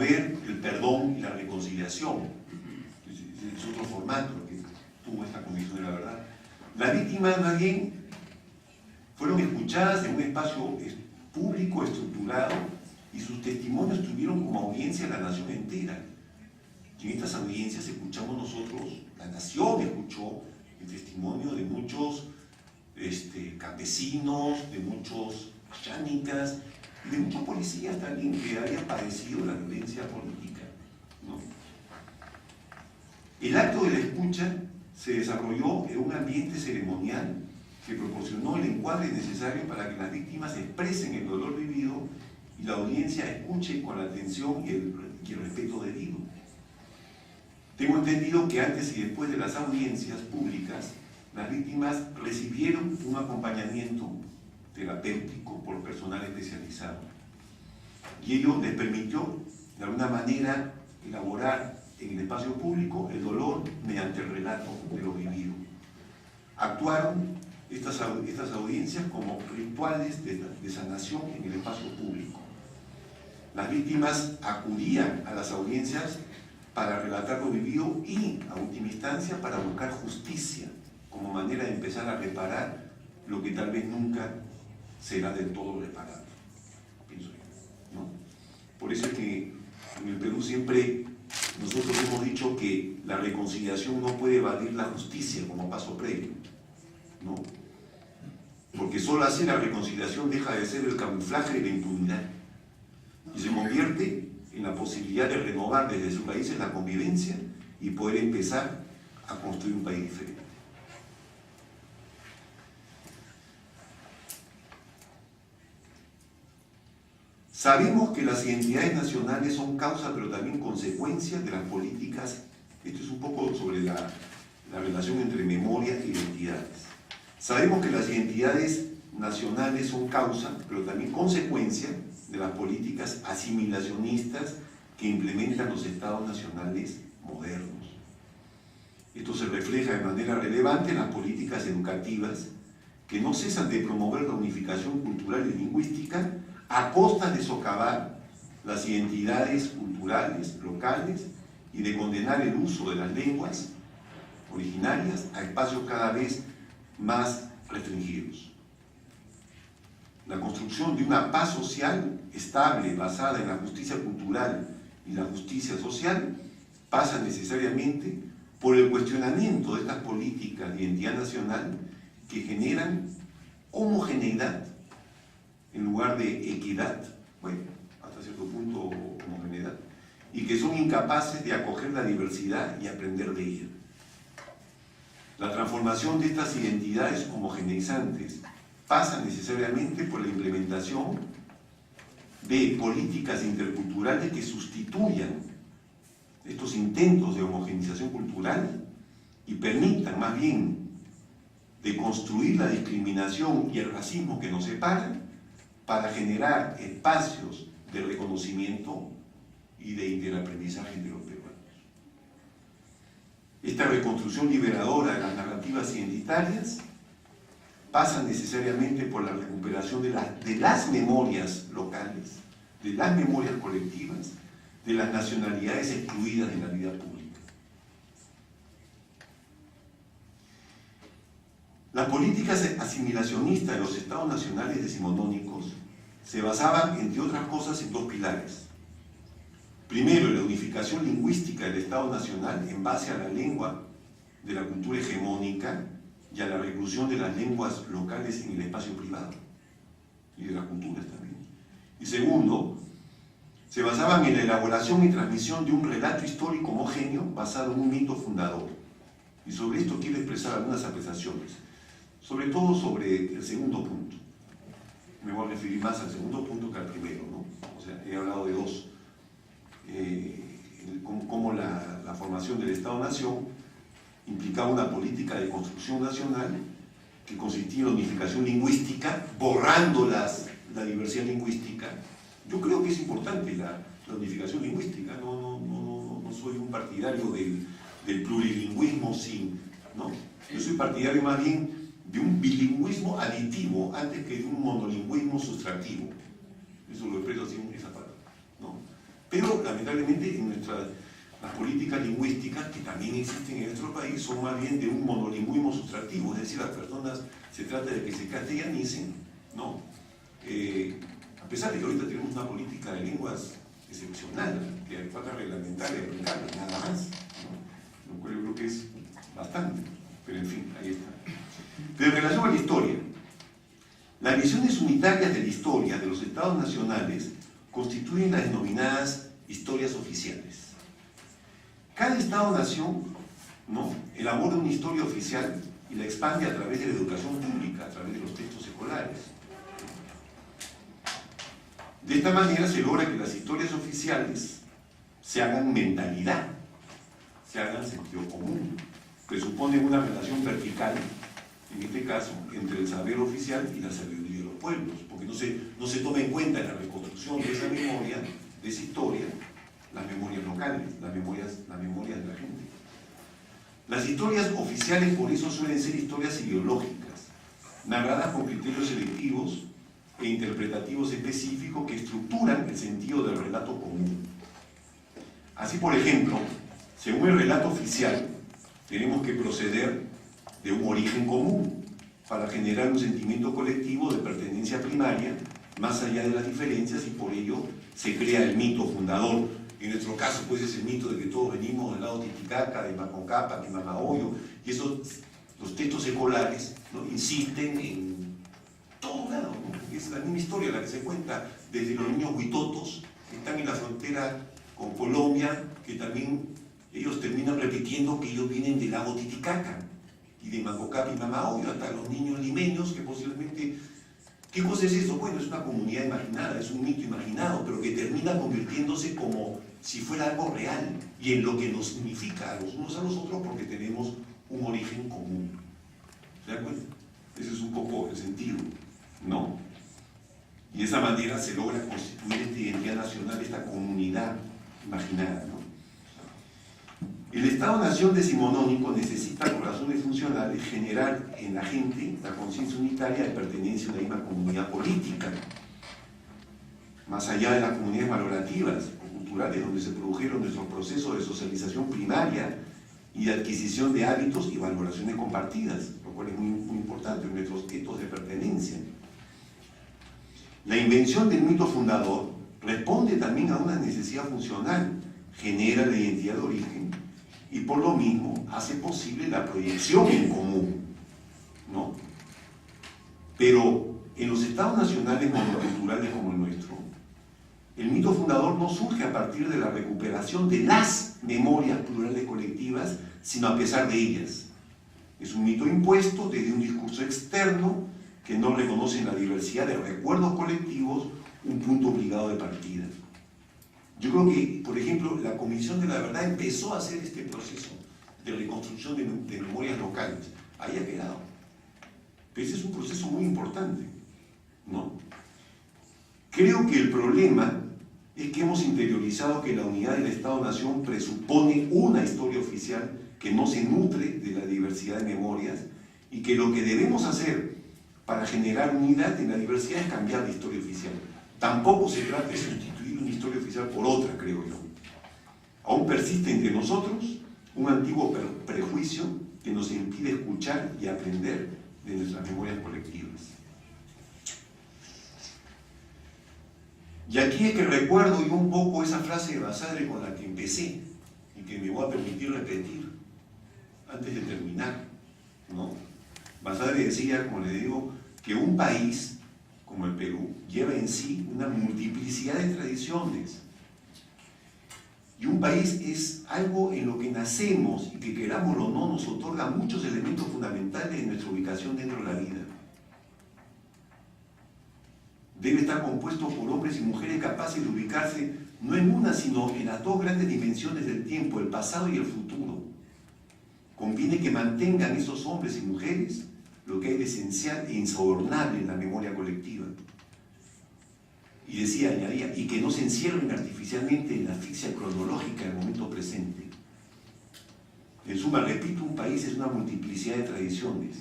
promover el perdón y la reconciliación. Es otro formato que tuvo esta Comisión de la Verdad. Las víctimas, más bien, fueron escuchadas en un espacio público, estructurado, y sus testimonios tuvieron como audiencia a la nación entera. Y en estas audiencias escuchamos nosotros, la nación escuchó el testimonio de muchos campesinos, de muchos chánicas, y de muchos policías también que habían padecido la violencia política, ¿no? El acto de la escucha se desarrolló en un ambiente ceremonial que proporcionó el encuadre necesario para que las víctimas expresen el dolor vivido y la audiencia escuche con la atención y el respeto debido. Tengo entendido que antes y después de las audiencias públicas, las víctimas recibieron un acompañamiento terapéutico por personal especializado. Y ello les permitió, de alguna manera, elaborar en el espacio público el dolor mediante el relato de lo vivido. Actuaron estas audiencias como rituales de sanación en el espacio público. Las víctimas acudían a las audiencias para relatar lo vivido y, a última instancia, para buscar justicia como manera de empezar a reparar lo que tal vez nunca será del todo reparado, pienso yo, ¿no? Por eso es que en el Perú siempre nosotros hemos dicho que la reconciliación no puede evadir la justicia como paso previo, ¿no? Porque solo así la reconciliación deja de ser el camuflaje de la impunidad y se convierte en la posibilidad de renovar desde sus raíces la convivencia y poder empezar a construir un país diferente. Sabemos que las identidades nacionales son causa pero también consecuencia de las políticas. Esto es un poco sobre la relación entre memoria e identidades. Sabemos que las identidades nacionales son causa pero también consecuencia de las políticas asimilacionistas que implementan los estados nacionales modernos. Esto se refleja de manera relevante en las políticas educativas que no cesan de promover la unificación cultural y lingüística a costa de socavar las identidades culturales locales y de condenar el uso de las lenguas originarias a espacios cada vez más restringidos. La construcción de una paz social estable basada en la justicia cultural y la justicia social pasa necesariamente por el cuestionamiento de estas políticas de identidad nacional que generan homogeneidad en lugar de equidad, bueno, hasta cierto punto homogeneidad, y que son incapaces de acoger la diversidad y aprender de ella. La transformación de estas identidades homogeneizantes pasa necesariamente por la implementación de políticas interculturales que sustituyan estos intentos de homogeneización cultural y permitan más bien deconstruir la discriminación y el racismo que nos separan para generar espacios de reconocimiento y de interaprendizaje entre los peruanos. Esta reconstrucción liberadora de las narrativas identitarias pasa necesariamente por la recuperación de las memorias locales, de las memorias colectivas, de las nacionalidades excluidas de la vida pública. Las políticas asimilacionistas de los estados nacionales decimonónicos se basaban, entre otras cosas, en dos pilares. Primero, la unificación lingüística del Estado Nacional en base a la lengua de la cultura hegemónica y a la reclusión de las lenguas locales en el espacio privado y de las culturas también. Y segundo, se basaban en la elaboración y transmisión de un relato histórico homogéneo basado en un mito fundador. Y sobre esto quiero expresar algunas apreciaciones, sobre todo sobre el segundo punto. Me voy a referir más al segundo punto que al primero, ¿no? O sea, he hablado de dos. Cómo la formación del Estado-Nación implicaba una política de construcción nacional que consistía en la unificación lingüística, borrando la diversidad lingüística. Yo creo que es importante la unificación lingüística, no soy un partidario del plurilingüismo, ¿no? Yo soy partidario más bien de un bilingüismo aditivo antes que de un monolingüismo sustractivo. Eso lo expreso así en esa parte, ¿no? Pero lamentablemente en las políticas lingüísticas que también existen en nuestro país son más bien de un monolingüismo sustractivo, es decir, las personas se trata de que se castellanicen, ¿no? A pesar de que ahorita tenemos una política de lenguas excepcional, que falta reglamentar y aplicarla, nada más, ¿no? Lo cual yo creo que es bastante, pero en fin, ahí está. Pero en relación a la historia, las visiones unitarias de la historia de los estados nacionales constituyen las denominadas historias oficiales. Cada estado-nación, ¿no?, elabora una historia oficial y la expande a través de la educación pública, a través de los textos escolares. De esta manera se logra que las historias oficiales se hagan mentalidad, se hagan sentido común, presuponen una relación vertical, en este caso, entre el saber oficial y la sabiduría de los pueblos, porque no se toma en cuenta en la reconstrucción de esa memoria, de esa historia, las memorias locales, las memorias de la gente. Las historias oficiales por eso suelen ser historias ideológicas, narradas con criterios selectivos e interpretativos específicos que estructuran el sentido del relato común. Así, por ejemplo, según el relato oficial, tenemos que proceder de un origen común para generar un sentimiento colectivo de pertenencia primaria, más allá de las diferencias, y por ello se crea el mito fundador. En nuestro caso, pues, es el mito de que todos venimos del lado Titicaca, de Macocapa, de Mamahoyo, y eso, los textos escolares, ¿no?, insisten en todo lado, ¿no? Es la misma historia la que se cuenta desde los niños huitotos que están en la frontera con Colombia, que también ellos terminan repitiendo que ellos vienen del lago Titicaca y de Macocapa y Mamahoyo, hasta los niños limeños que posiblemente... ¿Qué cosa es eso? Bueno, es una comunidad imaginada, es un mito imaginado, pero que termina convirtiéndose como si fuera algo real y en lo que nos significa a los unos a los otros porque tenemos un origen común. ¿Se dan cuenta? Ese es un poco el sentido, ¿no? Y de esa manera se logra constituir esta identidad nacional, esta comunidad imaginada, ¿no? El Estado-Nación decimonónico necesita, por razones funcionales, generar en la gente la conciencia unitaria de pertenencia a una misma comunidad política, más allá de las comunidades valorativas o culturales donde se produjeron nuestros procesos de socialización primaria y de adquisición de hábitos y valoraciones compartidas, lo cual es muy importante en nuestros etos de pertenencia. La invención del mito fundador responde también a una necesidad funcional, genera la identidad de origen y por lo mismo hace posible la proyección en común, ¿no? Pero en los estados nacionales monoculturales como el nuestro, el mito fundador no surge a partir de la recuperación de las memorias plurales colectivas, sino a pesar de ellas. Es un mito impuesto desde un discurso externo que no reconoce en la diversidad de recuerdos colectivos un punto obligado de partida. Yo creo que, por ejemplo, la Comisión de la Verdad empezó a hacer este proceso de reconstrucción de memorias locales. Ahí ha quedado. Pero ese es un proceso muy importante, ¿no? Creo que el problema es que hemos interiorizado que la unidad del Estado-Nación presupone una historia oficial que no se nutre de la diversidad de memorias y que lo que debemos hacer para generar unidad en la diversidad es cambiar de historia oficial. Tampoco se trata de sustituir una historia oficial por otra, creo yo. Aún persiste entre nosotros un antiguo prejuicio que nos impide escuchar y aprender de nuestras memorias colectivas. Y aquí es que recuerdo yo un poco esa frase de Basadre con la que empecé y que me voy a permitir repetir antes de terminar, ¿no? Basadre decía, como le digo, que un país como el Perú lleva en sí una multiplicidad de tradiciones. Y un país es algo en lo que nacemos y que, querámoslo o no, nos otorga muchos elementos fundamentales de nuestra ubicación dentro de la vida. Debe estar compuesto por hombres y mujeres capaces de ubicarse no en una, sino en las dos grandes dimensiones del tiempo, el pasado y el futuro. Conviene que mantengan esos hombres y mujeres lo que hay de esencial e insobornable en la memoria colectiva. Y decía, añadía, y que no se encierren artificialmente en la asfixia cronológica del momento presente. En suma, repito, un país es una multiplicidad de tradiciones.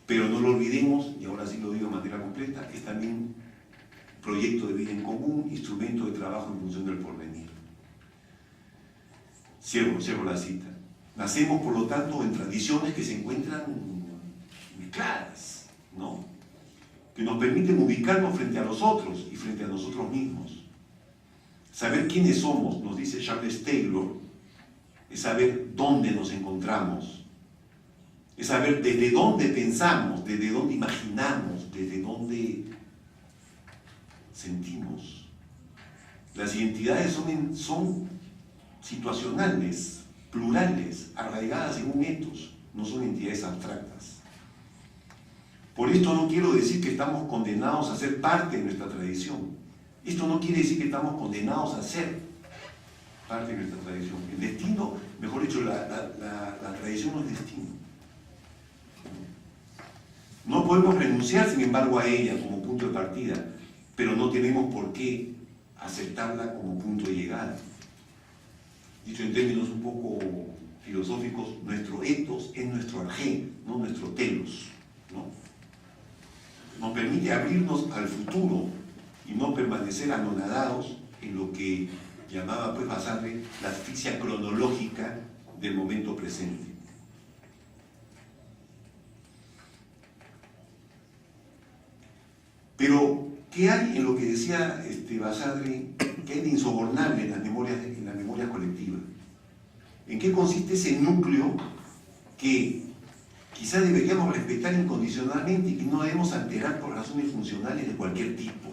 Pero no lo olvidemos, y ahora sí lo digo de manera completa, es también proyecto de vida en común, instrumento de trabajo en función del porvenir. Cierro la cita. Nacemos, por lo tanto, en tradiciones que se encuentran mezcladas, ¿no? Que nos permiten ubicarnos frente a los otros y frente a nosotros mismos. Saber quiénes somos, nos dice Charles Taylor, es saber dónde nos encontramos, es saber desde dónde pensamos, desde dónde imaginamos, desde dónde sentimos. Las identidades son situacionales, plurales, arraigadas en un etos, no son entidades abstractas. Por esto no quiero decir que estamos condenados a ser parte de nuestra tradición. Esto no quiere decir que estamos condenados a ser parte de nuestra tradición. El destino, mejor dicho, la tradición no es destino. No podemos renunciar, sin embargo, a ella como punto de partida, pero no tenemos por qué aceptarla como punto de llegada. Dicho en términos un poco filosóficos, nuestro ethos es nuestro arjé, no nuestro telos, ¿no? Nos permite abrirnos al futuro y no permanecer anonadados en lo que llamaba pues Basadre la asfixia cronológica del momento presente. Pero, ¿qué hay en lo que decía Basadre? ¿Qué hay de insobornable en la memoria colectiva? ¿En qué consiste ese núcleo que quizá deberíamos respetar incondicionalmente y que no debemos alterar por razones funcionales de cualquier tipo?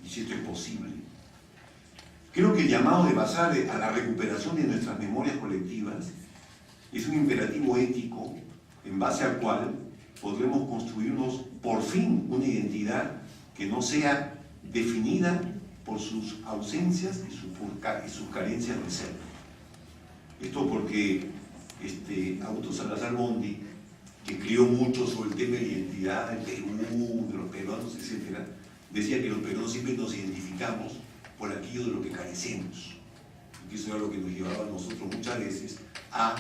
Y si esto es posible. Creo que el llamado de Basadre a la recuperación de nuestras memorias colectivas es un imperativo ético en base al cual podremos construirnos por fin una identidad que no sea definida por sus ausencias y sus carencias de ser. Esto porque Augusto Salazar Bondi, que escribió mucho sobre el tema de la identidad del Perú, de los peruanos, etc., decía que los peruanos siempre nos identificamos por aquello de lo que carecemos. Y eso era lo que nos llevaba a nosotros muchas veces a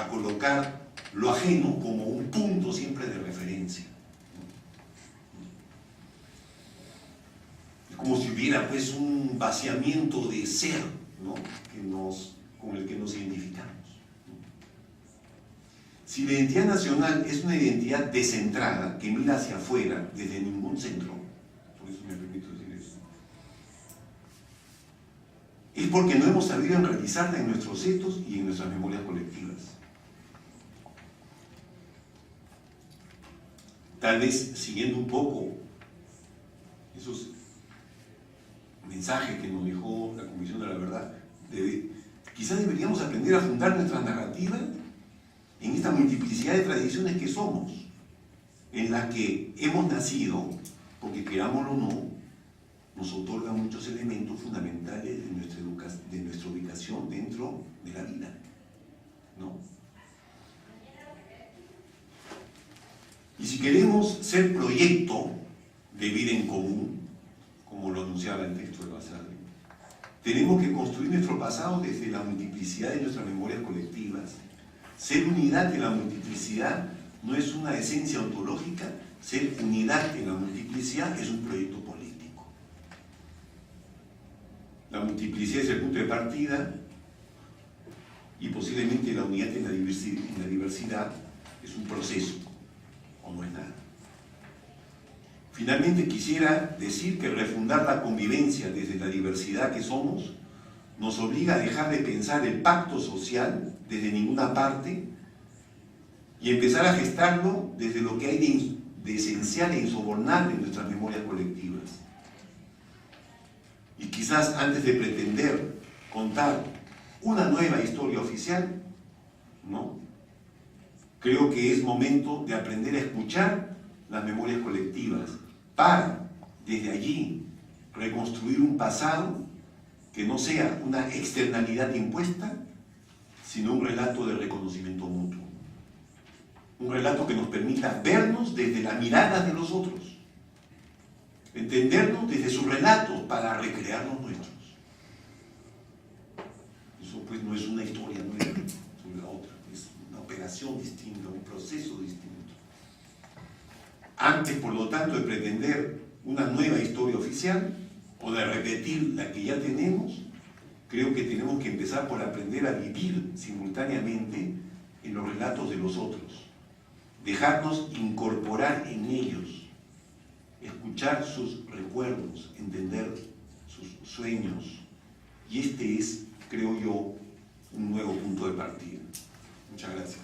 colocar lo ajeno como un punto siempre de referencia. Es como si hubiera pues un vaciamiento de ser, ¿no? Con el que nos identificamos. Si la identidad nacional es una identidad descentrada, que mira hacia afuera, desde ningún centro, por eso me permito decir eso, es porque no hemos sabido realizarla en nuestros etos y en nuestras memorias colectivas. Tal vez siguiendo un poco esos mensajes que nos dejó la Comisión de la Verdad, quizás deberíamos aprender a fundar nuestra narrativa en esta multiplicidad de tradiciones que somos, en la que hemos nacido, porque querámoslo o no, nos otorga muchos elementos fundamentales de nuestra ubicación dentro de la vida, ¿no? Y si queremos ser proyecto de vida en común, como lo anunciaba el texto de Basadre, tenemos que construir nuestro pasado desde la multiplicidad de nuestras memorias colectivas. Ser unidad en la multiplicidad no es una esencia ontológica, ser unidad en la multiplicidad es un proyecto político. La multiplicidad es el punto de partida y posiblemente la unidad en la diversidad es un proceso, o no es nada. Finalmente quisiera decir que refundar la convivencia desde la diversidad que somos nos obliga a dejar de pensar el pacto social desde ninguna parte y empezar a gestarlo desde lo que hay de esencial e insobornable en nuestras memorias colectivas. Y quizás antes de pretender contar una nueva historia oficial, ¿no? Creo que es momento de aprender a escuchar las memorias colectivas para, desde allí, reconstruir un pasado que no sea una externalidad impuesta, sino un relato de reconocimiento mutuo. Un relato que nos permita vernos desde la mirada de los otros, entendernos desde sus relatos para recrear los nuestros. Eso pues no es una historia nueva sobre la otra, es una operación distinta, un proceso distinto. Antes, por lo tanto, de pretender una nueva historia oficial o de repetir la que ya tenemos. Creo que tenemos que empezar por aprender a vivir simultáneamente en los relatos de los otros, dejarnos incorporar en ellos, escuchar sus recuerdos, entender sus sueños. Y este es, creo yo, un nuevo punto de partida. Muchas gracias.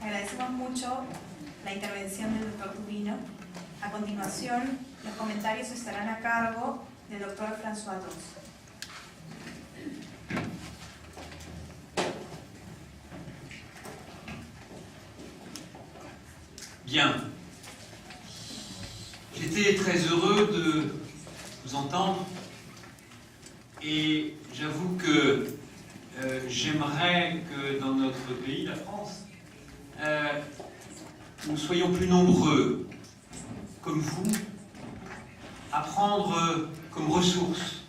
Agradecemos mucho la intervención del doctor Tubino. A continuación, los comentarios estarán a cargo del doctor François Tos. Bien. J'étais très heureux de vous entendre et j'avoue que j'aimerais que dans notre pays, la France, nous soyons plus nombreux, comme vous, à prendre comme ressource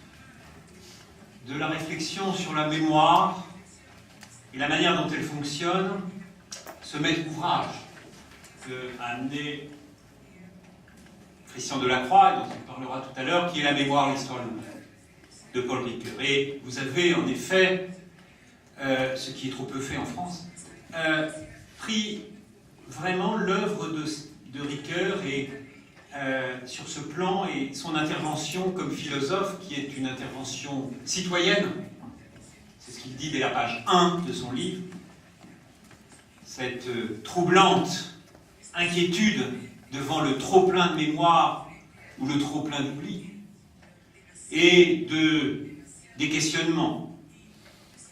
de la réflexion sur la mémoire et la manière dont elle fonctionne, ce maître ouvrage qu'a amené Christian Delacroix, dont il parlera tout à l'heure, qui est La mémoire, l'histoire de Paul Ricoeur. Et vous avez en effet, ce qui est trop peu fait en France, pris vraiment l'œuvre de Ricoeur et sur ce plan et son intervention comme philosophe, qui est une intervention citoyenne, c'est ce qu'il dit dès la page 1 de son livre, cette troublante inquiétude devant le trop-plein de mémoire ou le trop-plein d'oubli, et des questionnements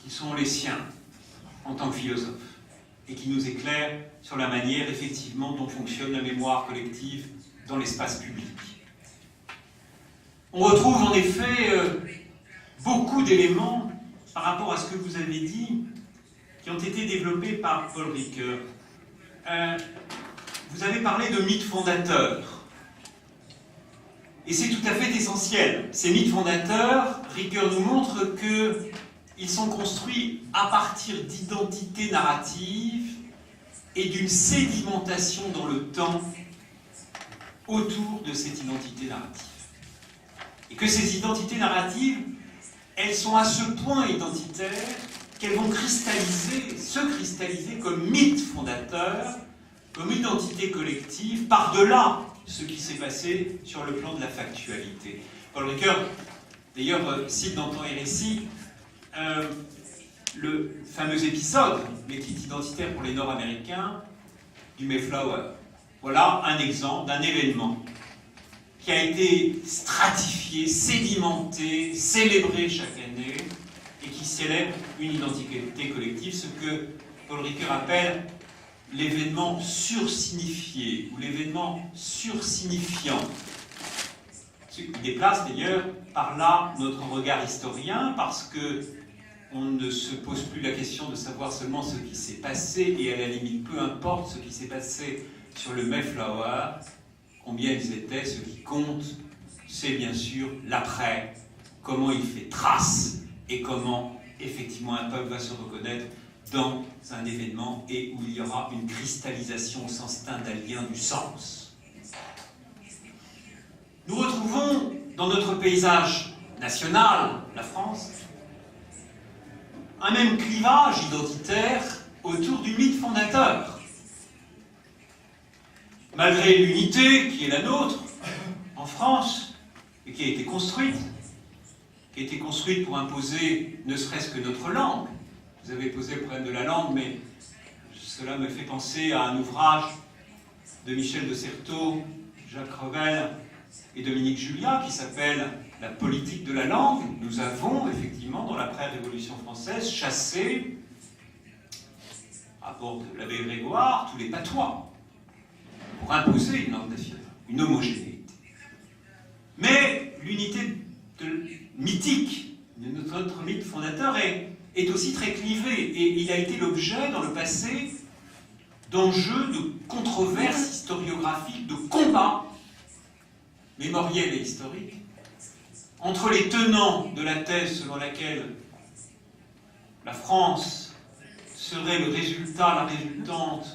qui sont les siens en tant que philosophe, et qui nous éclairent sur la manière effectivement dont fonctionne la mémoire collective dans l'espace public. On retrouve en effet beaucoup d'éléments par rapport à ce que vous avez dit, qui ont été développés par Paul Ricoeur. Vous avez parlé de mythes fondateurs. Et c'est tout à fait essentiel. Ces mythes fondateurs, Ricoeur nous montre qu'ils sont construits à partir d'identités narratives et d'une sédimentation dans le temps autour de cette identité narrative. Et que ces identités narratives, elles sont à ce point identitaires qu'elles vont se cristalliser comme mythes fondateurs, comme identité collective, par-delà ce qui s'est passé sur le plan de la factualité. Paul Ricoeur, d'ailleurs, cite dans Temps et Récit le fameux épisode, mais qui est identitaire pour les Nord-Américains, du Mayflower. Voilà un exemple d'un événement qui a été stratifié, sédimenté, célébré chaque année, et qui célèbre une identité collective, ce que Paul Ricoeur appelle l'événement sursignifié, ou l'événement sursignifiant. Ce qui déplace d'ailleurs par là notre regard historien, parce que on ne se pose plus la question de savoir seulement ce qui s'est passé, et à la limite, peu importe ce qui s'est passé sur le Mayflower, combien ils étaient, ce qui compte, c'est bien sûr l'après, comment il fait trace, et comment effectivement un peuple va se reconnaître dans un événement et où il y aura une cristallisation au sens stendhalien du sens. Nous retrouvons dans notre paysage national, la France, un même clivage identitaire autour du mythe fondateur. Malgré l'unité qui est la nôtre en France et qui a été construite pour imposer ne serait-ce que notre langue. Vous avez posé le problème de la langue, mais cela me fait penser à un ouvrage de Michel de Certeau, Jacques Revel et Dominique Julia qui s'appelle « La politique de la langue ». Nous avons effectivement, dans l'après-révolution française, chassé, à rapport de l'abbé Grégoire, tous les patois pour imposer une langue nationale, une homogénéité. Mais l'unité mythique de notre mythe fondateur est aussi très clivé, et il a été l'objet dans le passé d'enjeux, de controverses historiographiques, de combats mémoriels et historiques entre les tenants de la thèse selon laquelle la France serait le résultat, la résultante